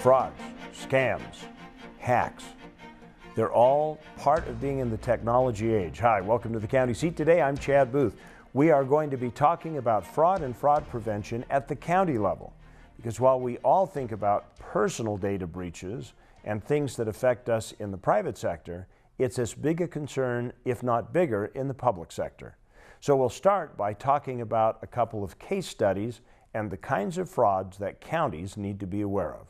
frauds, scams, hacks. They're all part of being in the technology age. Hi, welcome to the County Seat. Today, I'm Chad Booth. We are going to be talking about fraud and fraud prevention at the county level. Because while we all think about personal data breaches and things that affect us in the private sector, it's as big a concern, if not bigger, in the public sector. So we'll start by talking about a couple of case studies and the kinds of frauds that counties need to be aware of.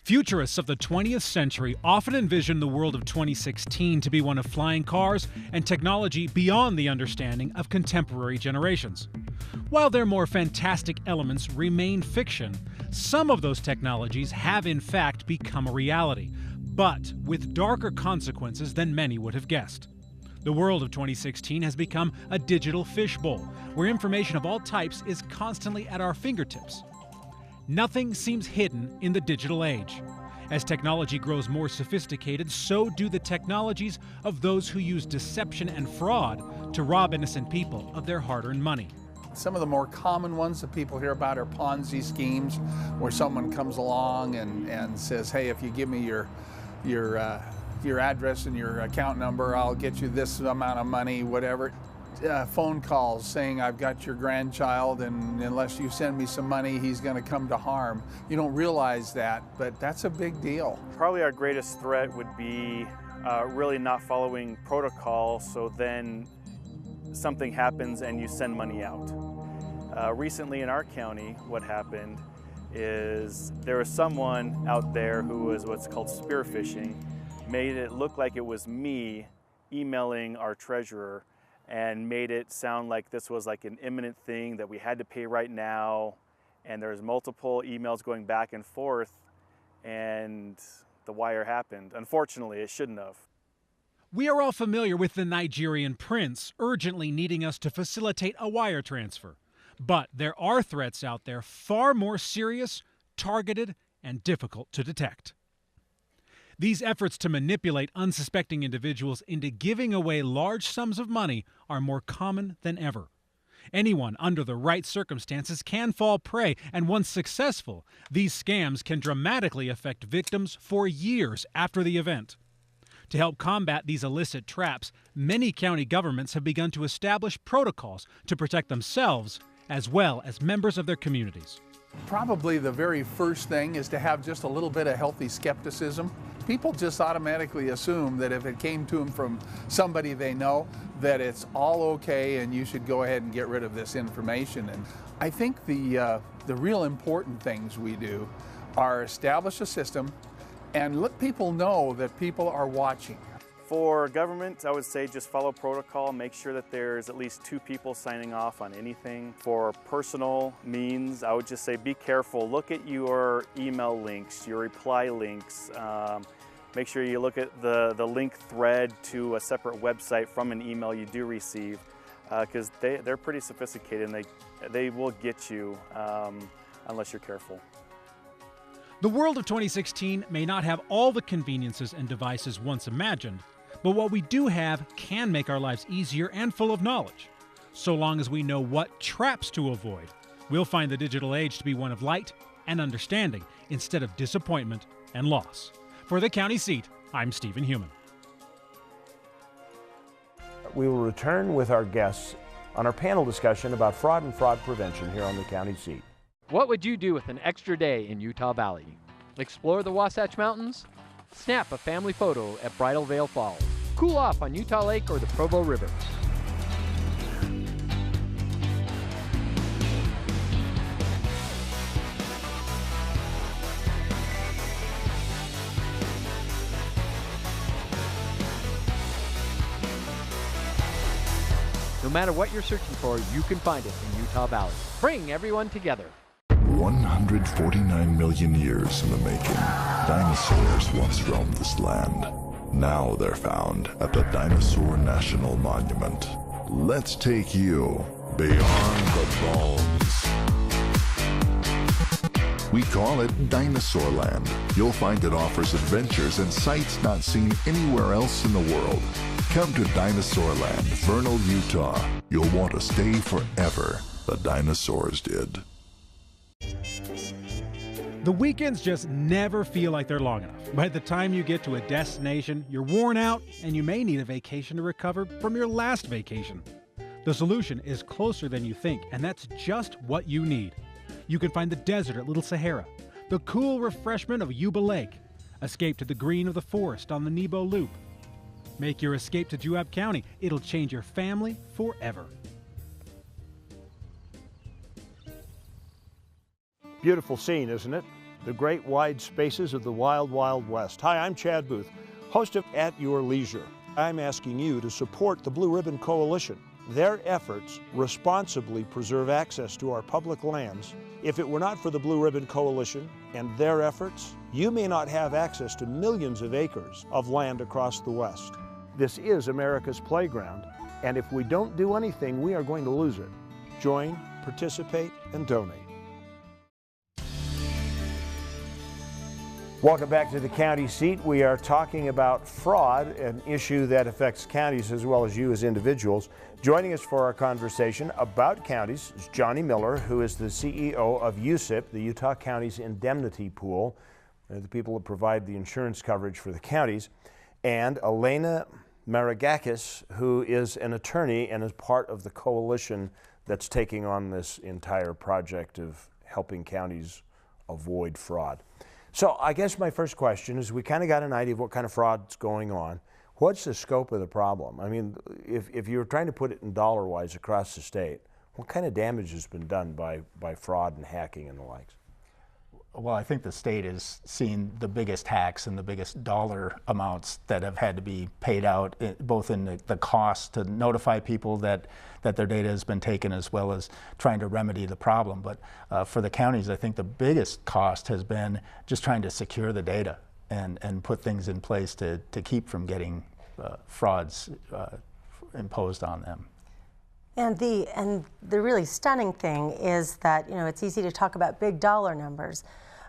Futurists of the 20th century often envisioned the world of 2016 to be one of flying cars and technology beyond the understanding of contemporary generations. While their more fantastic elements remain fiction, some of those technologies have in fact become a reality, but with darker consequences than many would have guessed. The world of 2016 has become a digital fishbowl, where information of all types is constantly at our fingertips. Nothing seems hidden in the digital age. As technology grows more sophisticated, so do the technologies of those who use deception and fraud to rob innocent people of their hard-earned money. Some of the more common ones that people hear about are Ponzi schemes, where someone comes along and says, hey, if you give me your address and your account number, I'll get you this amount of money, whatever. Phone calls saying, I've got your grandchild, and unless you send me some money, he's going to come to harm. You don't realize that, but that's a big deal. Probably our greatest threat would be really not following protocol, so then something happens and you send money out. Recently in our county, what happened is there was someone out there who was what's called spear phishing, made it look like it was me emailing our treasurer and made it sound like this was like an imminent thing that we had to pay right now, and there's multiple emails going back and forth, and the wire happened. Unfortunately, it shouldn't have. We are all familiar with the Nigerian prince urgently needing us to facilitate a wire transfer. But there are threats out there far more serious, targeted, and difficult to detect. These efforts to manipulate unsuspecting individuals into giving away large sums of money are more common than ever. Anyone under the right circumstances can fall prey, and once successful, these scams can dramatically affect victims for years after the event. To help combat these illicit traps, many county governments have begun to establish protocols to protect themselves as well as members of their communities. Probably the very first thing is to have just a little bit of healthy skepticism. People just automatically assume that if it came to them from somebody they know, that it's all okay and you should go ahead and get rid of this information. And I think the real important things we do are establish a system and let people know that people are watching. For government, I would say just follow protocol, make sure that there's at least 2 people signing off on anything. For personal means, I would just say be careful. Look at your email links, your reply links. Make sure you look at the link thread to a separate website from an email you do receive, because they're pretty sophisticated and they will get you unless you're careful. The world of 2016 may not have all the conveniences and devices once imagined, but what we do have can make our lives easier and full of knowledge. So long as we know what traps to avoid, we'll find the digital age to be one of light and understanding instead of disappointment and loss. For the County Seat, I'm Stephen Heumann. We will return with our guests on our panel discussion about fraud and fraud prevention here on the County Seat. What would you do with an extra day in Utah Valley? Explore the Wasatch Mountains? Snap a family photo at Bridal Veil Falls. Cool off on Utah Lake or the Provo River. No matter what you're searching for, you can find it in Utah Valley. Bring everyone together. 149 million years in the making, dinosaurs once roamed this land. Now they're found at the Dinosaur National Monument. Let's take you beyond the bones. We call it Dinosaur Land. You'll find it offers adventures and sights not seen anywhere else in the world. Come to Dinosaur Land, Vernal, Utah. You'll want to stay forever. The dinosaurs did. The weekends just never feel like they're long enough. By the time you get to a destination, you're worn out and you may need a vacation to recover from your last vacation. The solution is closer than you think, and that's just what you need. You can find the desert at Little Sahara, the cool refreshment of Yuba Lake, escape to the green of the forest on the Nebo Loop. Make your escape to Juab County. It'll change your family forever. Beautiful scene, isn't it? The great wide spaces of the wild, wild west. Hi, I'm Chad Booth, host of At Your Leisure. I'm asking you to support the Blue Ribbon Coalition. Their efforts responsibly preserve access to our public lands. If it were not for the Blue Ribbon Coalition and their efforts, you may not have access to millions of acres of land across the West. This is America's playground, and if we don't do anything, we are going to lose it. Join, participate, and donate. Welcome back to the county seat. We are talking about fraud, an issue that affects counties as well as you as individuals. Joining us for our conversation about counties is Johnny Miller, who is the CEO of USIP, the Utah Counties Indemnity Pool. They're the people that provide the insurance coverage for the counties. And Elena Maragakis, who is an attorney and is part of the coalition that's taking on this entire project of helping counties avoid fraud. So I guess my first question is, we kind of got an idea of what kind of fraud's going on. What's the scope of the problem? I mean, if you were trying to put it in dollar-wise across the state, what kind of damage has been done by fraud and hacking and the likes? Well, I think the state has seen the biggest hacks and the biggest dollar amounts that have had to be paid out, both in the cost to notify people that their data has been taken, as well as trying to remedy the problem. But for the counties, I think the biggest cost has been just trying to secure the data and put things in place to keep from getting frauds imposed on them. And the really stunning thing is that, it's easy to talk about big dollar numbers,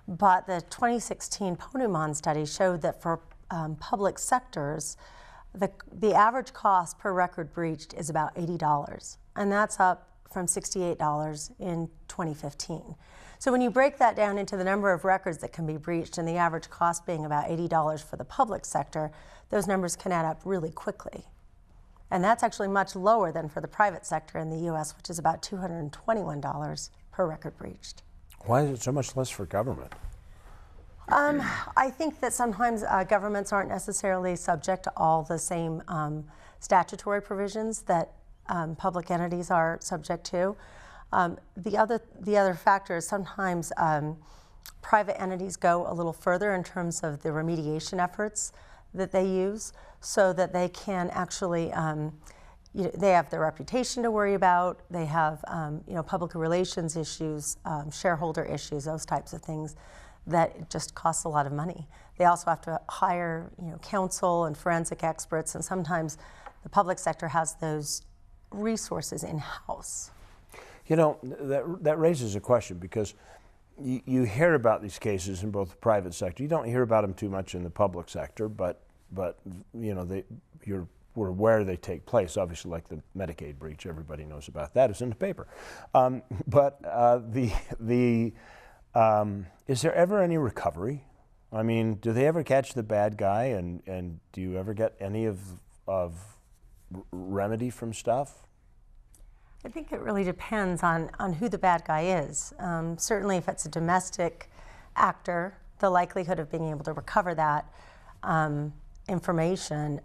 but the 2016 Ponemon study showed that for public sectors, the average cost per record breached is about $80, and that's up from $68 in 2015. So when you break that down into the number of records that can be breached and the average cost being about $80 for the public sector, those numbers can add up really quickly. And that's actually much lower than for the private sector in the U.S., which is about $221 per record breached. Why is it so much less for government? I think that sometimes governments aren't necessarily subject to all the same statutory provisions that public entities are subject to. The other factor is sometimes private entities go a little further in terms of the remediation efforts that they use, so that they can actually, they have their reputation to worry about, they have public relations issues, shareholder issues, those types of things that just costs a lot of money. They also have to hire counsel and forensic experts, and sometimes the public sector has those resources in-house. That raises a question, because you hear about these cases in both the private sector. You don't hear about them too much in the public sector, but we're aware they take place. Obviously, like the Medicaid breach, everybody knows about that. It's in the paper. Is there ever any recovery? I mean, do they ever catch the bad guy, and do you ever get any of remedy from stuff? I think it really depends on who the bad guy is. Certainly, if it's a domestic actor, the likelihood of being able to recover that information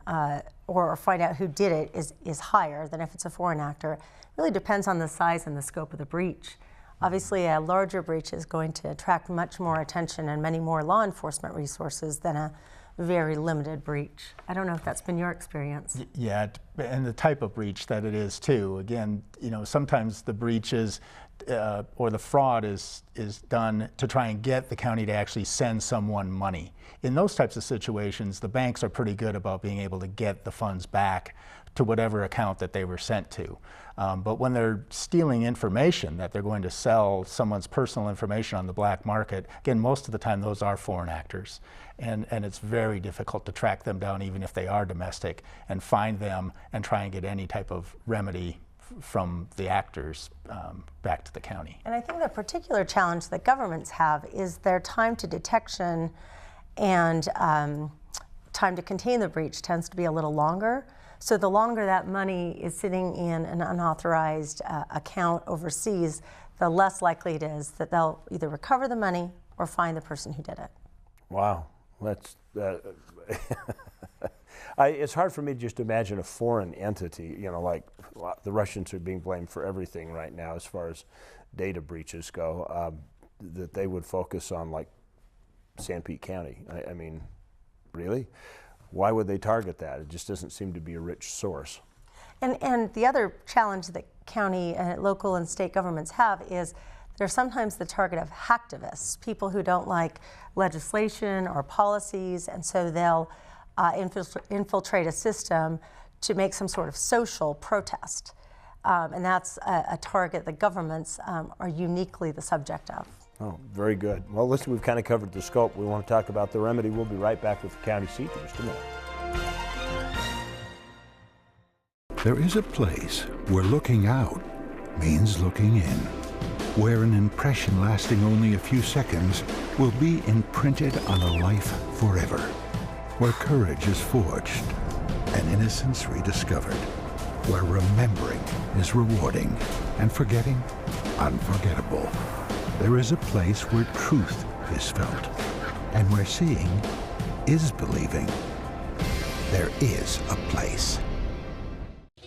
or find out who did it is higher than if it's a foreign actor. It really depends on the size and the scope of the breach. Obviously, a larger breach is going to attract much more attention and many more law enforcement resources than a very limited breach. I don't know if that's been your experience. Yeah, and the type of breach that it is too. Again, sometimes the breach is or the fraud is done to try and get the county to actually send someone money. In those types of situations, the banks are pretty good about being able to get the funds back to whatever account that they were sent to. But when they're stealing information that they're going to sell someone's personal information on the black market, again, most of the time those are foreign actors. And it's very difficult to track them down, even if they are domestic, and find them and try and get any type of remedy from the actors back to the county. And I think the particular challenge that governments have is their time to detection and time to contain the breach tends to be a little longer. So the longer that money is sitting in an unauthorized account overseas, the less likely it is that they'll either recover the money or find the person who did it. Wow, that's it's hard for me to just imagine a foreign entity, you know, like the Russians are being blamed for everything right now as far as data breaches go, that they would focus on like San Pete County. I mean, really? Why would they target that? It just doesn't seem to be a rich source. And the other challenge that county, local and state governments have is they're sometimes the target of hacktivists, people who don't like legislation or policies, and so they'll infiltrate a system to make some sort of social protest. And that's a target that governments are uniquely the subject of. Oh, very good. Well, listen, we've kind of covered the scope. We want to talk about the remedy. We'll be right back with the county seat in just a minute. There is a place where looking out means looking in, where an impression lasting only a few seconds will be imprinted on a life forever, where courage is forged and innocence rediscovered, where remembering is rewarding and forgetting unforgettable. There is a place where truth is felt and where seeing is believing. There is a place.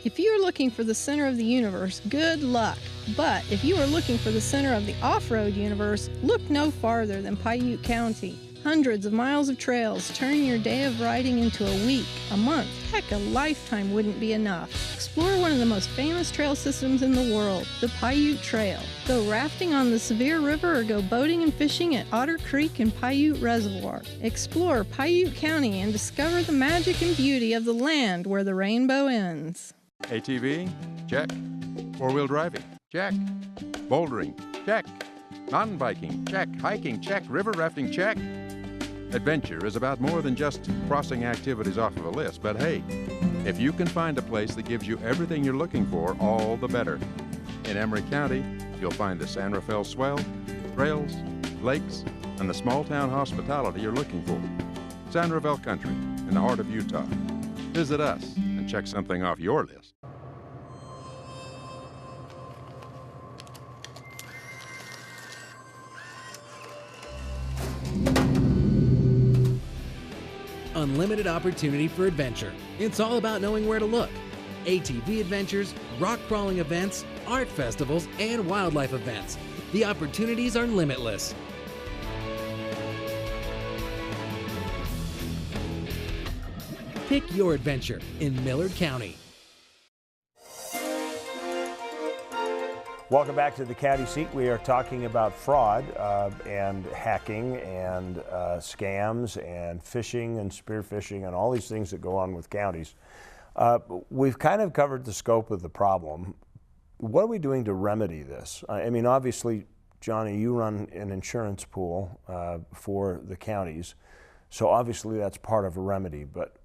If you are looking for the center of the universe, good luck. But if you are looking for the center of the off-road universe, look no farther than Paiute County. Hundreds of miles of trails turn your day of riding into a week, a month, heck, a lifetime wouldn't be enough. Explore one of the most famous trail systems in the world, the Paiute Trail. Go rafting on the Sevier River or go boating and fishing at Otter Creek and Paiute Reservoir. Explore Paiute County and discover the magic and beauty of the land where the rainbow ends. ATV? Check. Four-wheel driving? Check. Bouldering? Check. Mountain biking? Check. Hiking? Check. River rafting? Check. Adventure is about more than just crossing activities off of a list, but hey, if you can find a place that gives you everything you're looking for, all the better. In Emery County, you'll find the San Rafael swell, trails, lakes, and the small-town hospitality you're looking for. San Rafael Country, in the heart of Utah. Visit us and check something off your list. Unlimited opportunity for adventure. It's all about knowing where to look. ATV adventures, rock crawling events, art festivals, and wildlife events. The opportunities are limitless. Pick your adventure in Millard County. Welcome back to the county seat. We are talking about fraud and hacking and scams and fishing and spearfishing and all these things that go on with counties. We've kind of covered the scope of the problem. What are we doing to remedy this? I mean, obviously, Johnny, you run an insurance pool for the counties, so obviously that's part of a remedy, but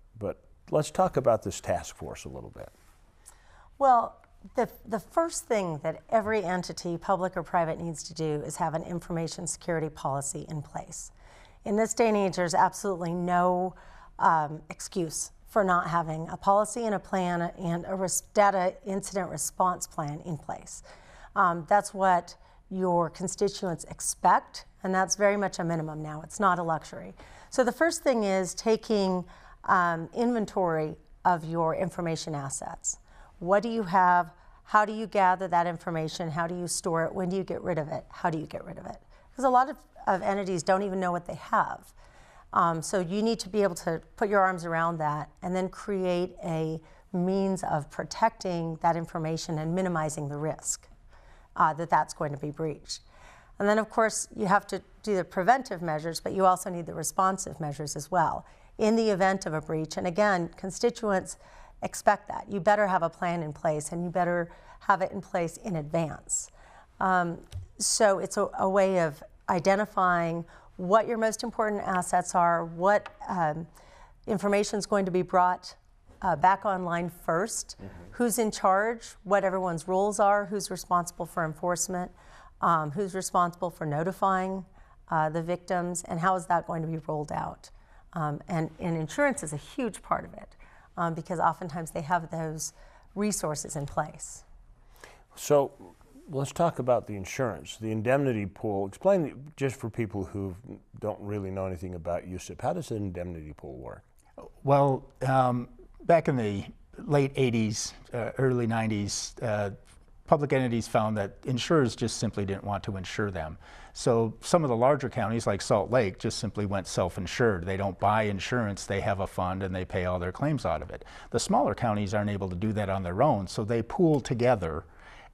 let's talk about this task force a little bit. Well, the first thing that every entity, public or private, needs to do is have an information security policy in place. In this day and age, there's absolutely no excuse for not having a policy and a plan and a data incident response plan in place. That's what your constituents expect, and that's very much a minimum now. It's not a luxury. So the first thing is taking inventory of your information assets. What do you have? How do you gather that information? How do you store it? When do you get rid of it? How do you get rid of it? Because a lot of entities don't even know what they have. So you need to be able to put your arms around that and then create a means of protecting that information and minimizing the risk that that's going to be breached. And then, of course, you have to do the preventive measures, but you also need the responsive measures as well in the event of a breach. And again, constituents expect that. You better have a plan in place, and you better have it in place in advance. So it's a way of identifying what your most important assets are, what information is going to be brought back online first. Who's in charge, what everyone's roles are, who's responsible for enforcement, who's responsible for notifying the victims, and how is that going to be rolled out. And insurance is a huge part of it because oftentimes they have those resources in place. So let's talk about the insurance, the indemnity pool. Explain, just for people who don't really know anything about USIP, how does an indemnity pool work? Well, back in the late 80s, early 90s, public entities found that insurers just simply didn't want to insure them. So some of the larger counties like Salt Lake just simply went self-insured. They don't buy insurance, they have a fund and they pay all their claims out of it. The smaller counties aren't able to do that on their own, so they pool together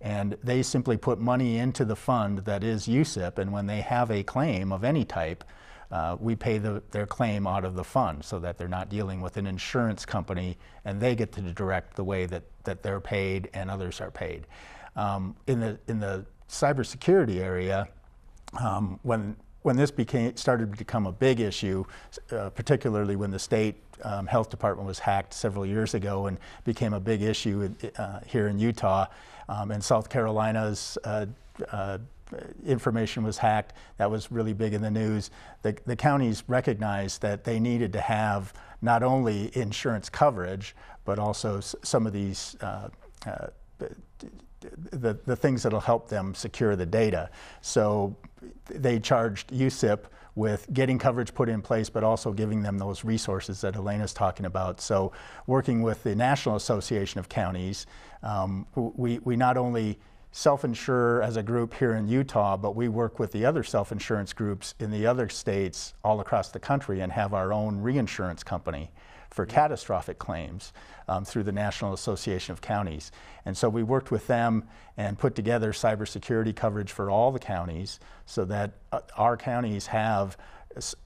and they simply put money into the fund that is USIP, and when they have a claim of any type, we pay their claim out of the fund so that they're not dealing with an insurance company and they get to direct the way that they're paid and others are paid. In the cybersecurity area, when this started to become a big issue, particularly when the state health department was hacked several years ago and became a big issue here in Utah, and South Carolina's information was hacked. That was really big in the news. The counties recognized that they needed to have not only insurance coverage, but also some of these the things that'll help them secure the data. So they charged USIP with getting coverage put in place, but also giving them those resources that Elena's talking about. So working with the National Association of Counties, we not only self-insure as a group here in Utah, but we work with the other self-insurance groups in the other states all across the country and have our own reinsurance company for catastrophic claims through the National Association of Counties. And so we worked with them and put together cybersecurity coverage for all the counties so that our counties have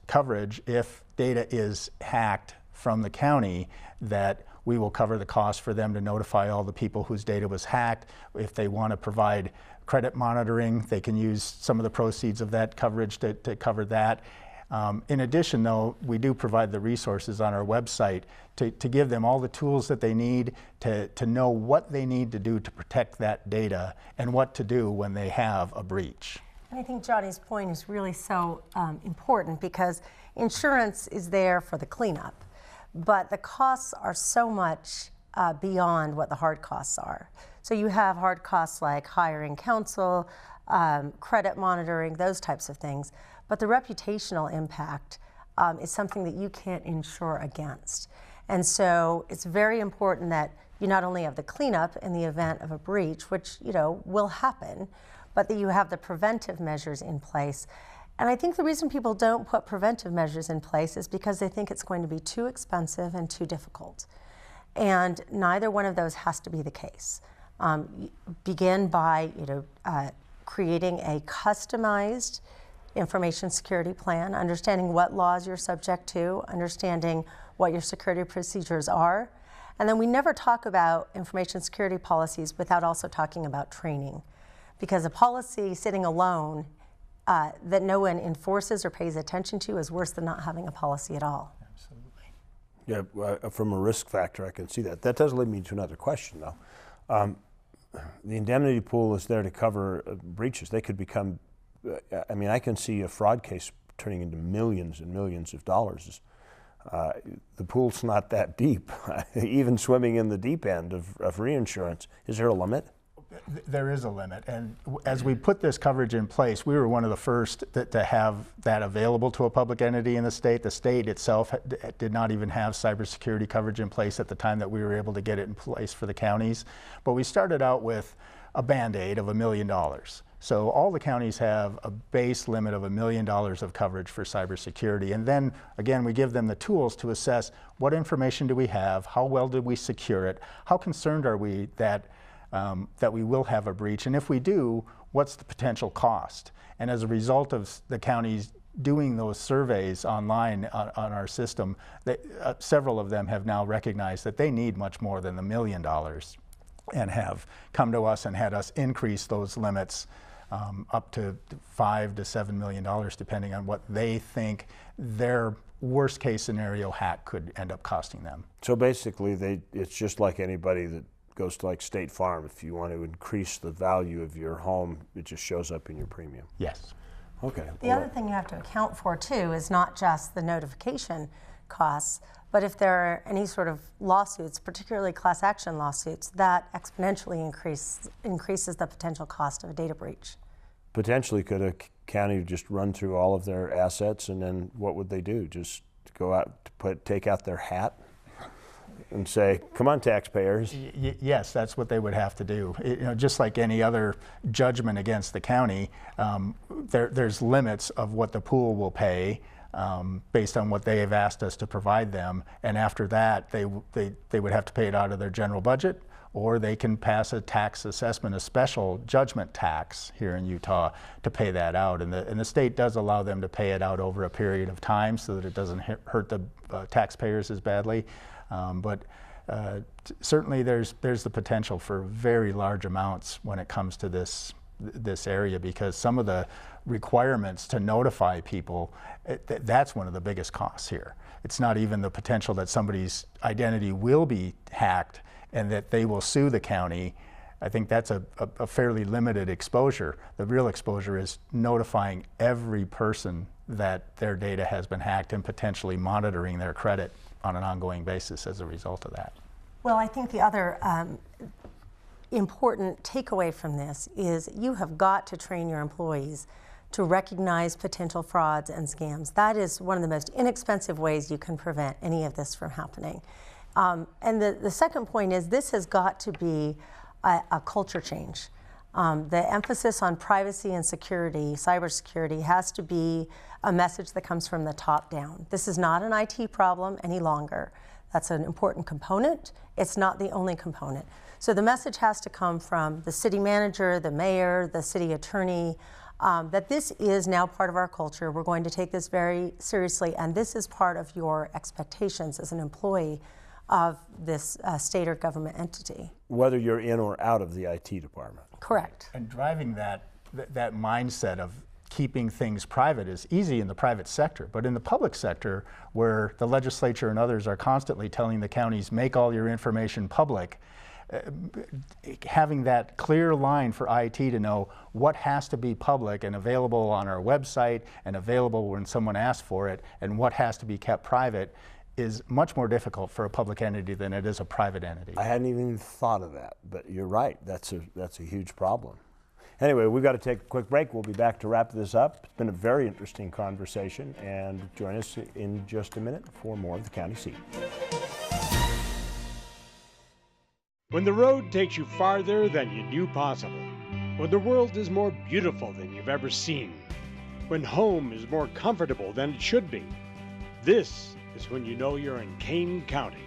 coverage if data is hacked from the county, that we will cover the cost for them to notify all the people whose data was hacked. If they want to provide credit monitoring, they can use some of the proceeds of that coverage to cover that. In addition, though, we do provide the resources on our website to give them all the tools that they need to know what they need to do to protect that data and what to do when they have a breach. And I think Johnny's point is really so important because insurance is there for the cleanup, but the costs are so much beyond what the hard costs are. So you have hard costs like hiring counsel, credit monitoring, those types of things. But the reputational impact is something that you can't insure against. And so it's very important that you not only have the cleanup in the event of a breach, which will happen, but that you have the preventive measures in place. And I think the reason people don't put preventive measures in place is because they think it's going to be too expensive and too difficult. And neither one of those has to be the case. Begin by creating a customized information security plan, understanding what laws you're subject to, understanding what your security procedures are. And then we never talk about information security policies without also talking about training. Because a policy sitting alone that no one enforces or pays attention to is worse than not having a policy at all. Absolutely. Yeah, from a risk factor, I can see that. That does lead me to another question, though. The indemnity pool is there to cover breaches. They could become, I mean, I can see a fraud case turning into millions and millions of dollars. The pool's not that deep, even swimming in the deep end of reinsurance. Is there a limit? There is a limit, and as we put this coverage in place, we were one of the first to have that available to a public entity in the state. The state itself did not even have cybersecurity coverage in place at the time that we were able to get it in place for the counties. But we started out with a Band-Aid of $1 million. So all the counties have a base limit of $1 million of coverage for cybersecurity. And then, again, we give them the tools to assess what information do we have, how well did we secure it, how concerned are we that we will have a breach, and if we do, what's the potential cost? And as a result of the counties doing those surveys online on our system, several of them have now recognized that they need much more than the $1 million and have come to us and had us increase those limits up to $5 to $7 million, depending on what they think their worst case scenario hack could end up costing them. So basically, it's just like anybody that goes to like State Farm. If you want to increase the value of your home, it just shows up in your premium. Yes. Okay. The other thing you have to account for too is not just the notification costs, but if there are any sort of lawsuits, particularly class action lawsuits, that exponentially increases the potential cost of a data breach. Potentially, could a county just run through all of their assets, and then what would they do? Just go out, take out their hat and say, come on, taxpayers? Yes, that's what they would have to do. Just like any other judgment against the county, there's limits of what the pool will pay based on what they have asked us to provide them, and after that, they would have to pay it out of their general budget, or they can pass a tax assessment, a special judgment tax here in Utah to pay that out. And the state does allow them to pay it out over a period of time so that it doesn't hurt the taxpayers as badly. But certainly there's the potential for very large amounts when it comes to this area, because some of the requirements to notify people, that's one of the biggest costs here. It's not even the potential that somebody's identity will be hacked and that they will sue the county. I think that's a fairly limited exposure. The real exposure is notifying every person that their data has been hacked and potentially monitoring their credit on an ongoing basis as a result of that. Well, I think the other important takeaway from this is you have got to train your employees to recognize potential frauds and scams. That is one of the most inexpensive ways you can prevent any of this from happening. And the second point is this has got to be a culture change. The emphasis on privacy and security, cybersecurity, has to be a message that comes from the top down. This is not an IT problem any longer. That's an important component. It's not the only component. So the message has to come from the city manager, the mayor, the city attorney, that this is now part of our culture. We're going to take this very seriously, and this is part of your expectations as an employee of this state or government entity. Whether you're in or out of the IT department. Correct. And driving that mindset of keeping things private is easy in the private sector, but in the public sector, where the legislature and others are constantly telling the counties, make all your information public, having that clear line for IT to know what has to be public and available on our website and available when someone asks for it, and what has to be kept private, is much more difficult for a public entity than it is a private entity. I hadn't even thought of that, but you're right. That's a huge problem. Anyway, we've got to take a quick break. We'll be back to wrap this up. It's been a very interesting conversation, and join us in just a minute for more of the County Seat. When the road takes you farther than you knew possible, when the world is more beautiful than you've ever seen, when home is more comfortable than it should be, this is when you know you're in Kane County.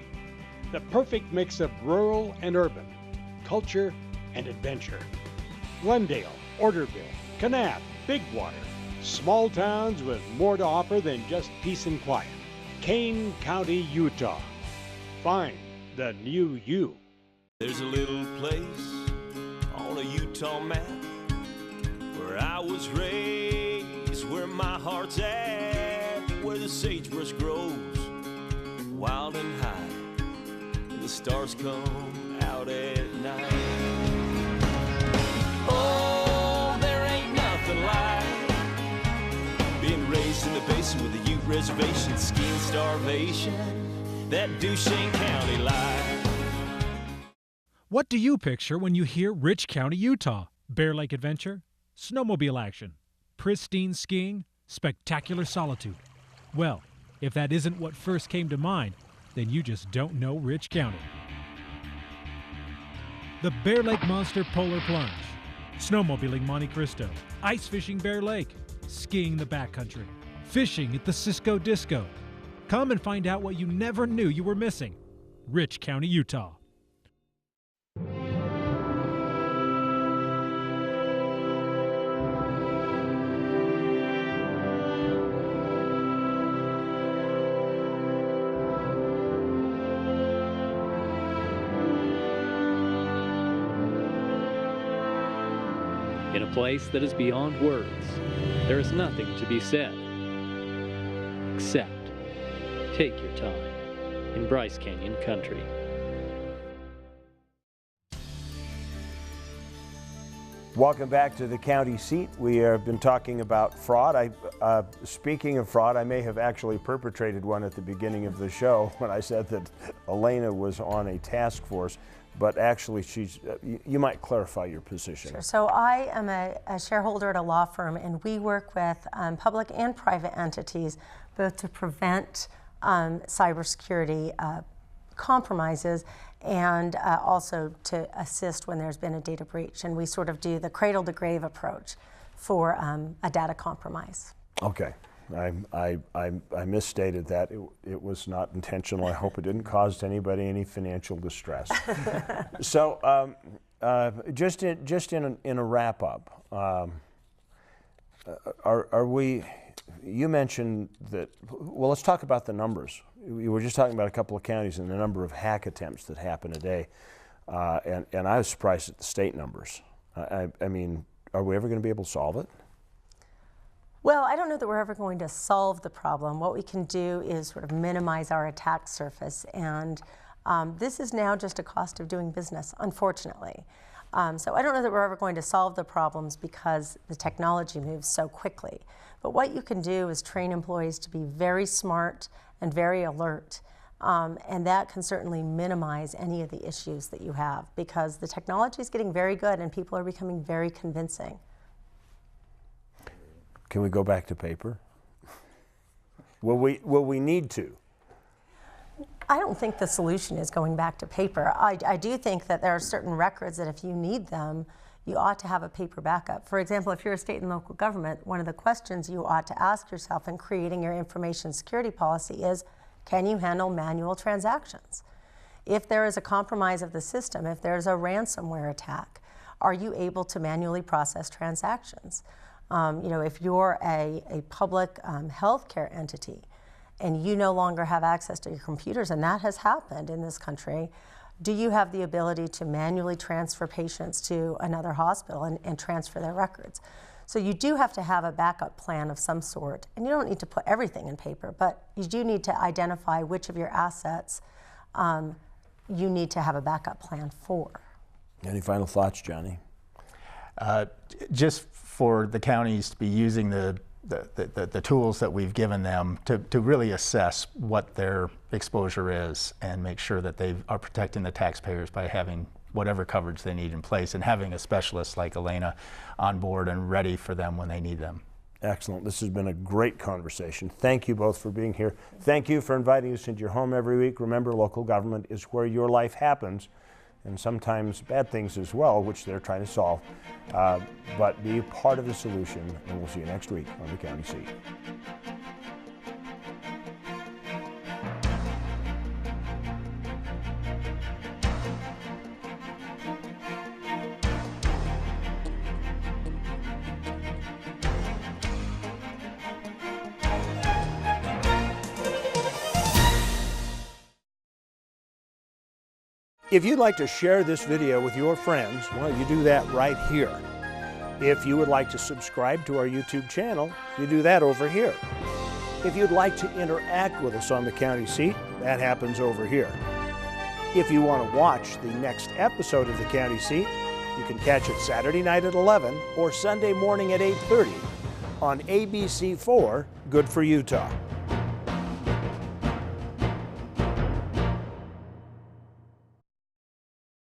The perfect mix of rural and urban, culture and adventure. Glendale, Orderville, Kanab, Bigwater, small towns with more to offer than just peace and quiet. Kane County, Utah. Find the new you. There's a little place on a Utah map where I was raised, where my heart's at, where the sagebrush grows wild and high, and the stars come out at night. Oh, there ain't nothing like being raised in the basin with a Ute reservation, skiing starvation, that Duchesne County life. What do you picture when you hear Rich County, Utah? Bear Lake adventure, snowmobile action, pristine skiing, spectacular solitude. Well, if that isn't what first came to mind, then you just don't know Rich County. The Bear Lake Monster Polar Plunge, snowmobiling Monte Cristo, ice fishing Bear Lake, skiing the backcountry, fishing at the Cisco Disco. Come and find out what you never knew you were missing. Rich County, Utah. In a place that is beyond words, there is nothing to be said, except Take your time in Bryce Canyon country. Welcome back to the county seat. We have been talking about fraud. Speaking of fraud, I may have actually perpetrated one at the beginning of the show when I said that Elena was on a task force, but actually she's, you might clarify your position. Sure. So I am a shareholder at a law firm, and we work with public and private entities both to prevent cybersecurity compromises and also to assist when there's been a data breach. And we sort of do the cradle to grave approach for a data compromise. Okay. I misstated that. It was not intentional. I hope it didn't cause anybody any financial distress. So just in a wrap up, are we, you mentioned that, well, let's talk about the numbers. We were just talking about a couple of counties and the number of hack attempts that happen a day. And I was surprised at the state numbers. I mean, are we ever going to be able to solve it? Well, I don't know that we're ever going to solve the problem. What we can do is sort of minimize our attack surface. And this is now just a cost of doing business, unfortunately. So I don't know that we're ever going to solve the problems because the technology moves so quickly. But what you can do is train employees to be very smart and very alert. And that can certainly minimize any of the issues that you have because the technology is getting very good and people are becoming very convincing. Can we go back to paper? Will we need to? I don't think the solution is going back to paper. I do think that there are certain records that if you need them, you ought to have a paper backup. For example, if you're a state and local government, one of the questions you ought to ask yourself in creating your information security policy is, can you handle manual transactions? If there is a compromise of the system, if there's a ransomware attack, are you able to manually process transactions? You know, if you're a public healthcare entity and you no longer have access to your computers, and that has happened in this country, do you have the ability to manually transfer patients to another hospital and transfer their records? So you do have to have a backup plan of some sort, and you don't need to put everything in paper, but you do need to identify which of your assets you need to have a backup plan for. Any final thoughts, Johnny? Just for the counties to be using the tools that we've given them to really assess what their exposure is and make sure that they are protecting the taxpayers by having whatever coverage they need in place and having a specialist like Elena on board and ready for them when they need them. Excellent. This has been a great conversation. Thank you both for being here. Thank you for inviting us into your home every week. Remember, local government is where your life happens, and sometimes bad things as well, which they're trying to solve. But be part of the solution, and we'll see you next week on the County Seat. If you'd like to share this video with your friends, well, you do that right here. If you would like to subscribe to our YouTube channel, you do that over here. If you'd like to interact with us on the County Seat, that happens over here. If you want to watch the next episode of the County Seat, you can catch it Saturday night at 11 or Sunday morning at 8:30 on ABC4 Good for Utah.